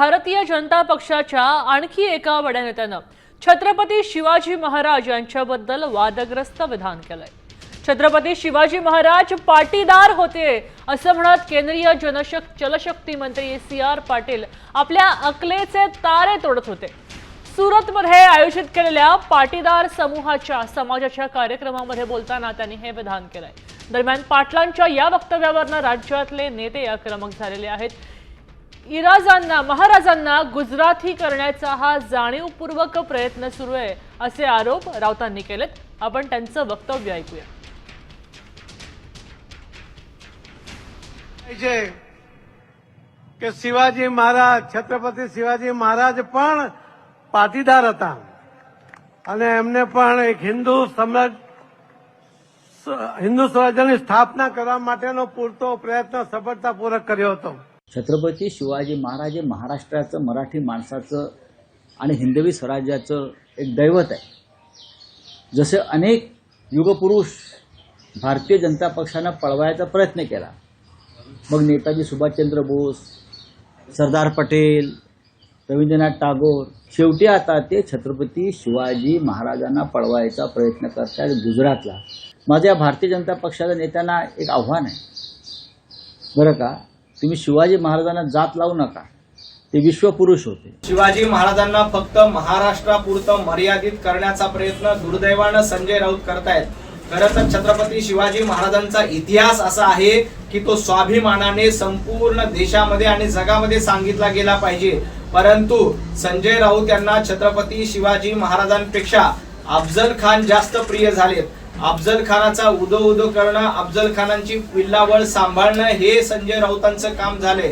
भारतीय जनता पक्षाच्या आणखी एका वड्या नेत्यानं छत्रपती शिवाजी महाराज यांच्याबद्दल वादग्रस्त विधान केलंय। छत्रपती शिवाजी महाराज पाटीदार होते असं म्हणत केंद्रीय जलशक्ती मंत्री CR पाटील आपल्या अकलेचे तारे तोडत होते। सुरतमध्ये आयोजित केलेल्या पाटीदार समाजाच्या कार्यक्रमामध्ये बोलताना त्यांनी हे विधान केलंय। दरम्यान पाटलांच्या या वक्तव्यावरनं राज्यातले नेते आक्रमक झालेले आहेत। महाराजांना गुजराती करण्याचा हा जाणीवपूर्वक प्रयत्न सुरू आहे असे आरोप राऊतांनी केलेत। आपण त्यांचं वक्तव्य ऐकूया। કે શિવાજી મહારાજ છત્રપતિ શિવાજી મહારાજ પણ પાટીદાર હતા અને એમને પણ એક હિન્દુ સ્વરાજ્યની સ્થાપના કરવા માટેનો પૂરતો પ્રયત્ન સફળતાપૂર્વક કર્યો હતો। छत्रपती शिवाजी महाराज हे महाराष्ट्राचं मराठी माणसाचं आणि हिंदवी स्वराज्याचं एक दैवत आहे। जसे अनेक युगपुरुष भारतीय जनता पक्षानं पळवायचा प्रयत्न केला, मग नेताजी सुभाषचंद्र बोस, सरदार पटेल, रवींद्रनाथ टागोर, शेवटी आता ते छत्रपती शिवाजी महाराजांना पळवायचा प्रयत्न करतात गुजरातला। माझ्या भारतीय जनता पक्षाच्या नेत्यांना एक आव्हान आहे बरं का, तुम्ही शिवाजी महाराजांना जात लावू नका, ते विश्वपुरुष होते। शिवाजी महाराजांना फक्त महाराष्ट्रापुरतं मर्यादित करण्याचा प्रयत्न दुर्दैवानं संजय राऊत करतायत। खरं तर छत्रपती शिवाजी महाराजांचा इतिहास असा आहे की तो स्वाभिमानाने संपूर्ण देशामध्ये आणि जगामध्ये सांगितला गेला पाहिजे, परंतु संजय राऊत यांना छत्रपती शिवाजी महाराजांपेक्षा अफजल खान जास्त प्रिय झालेत। अफजल खानाचा उदो करणं, अफजल खानांची विल्लावळ सांभाळणं हे संजय राऊतांचं काम झाले।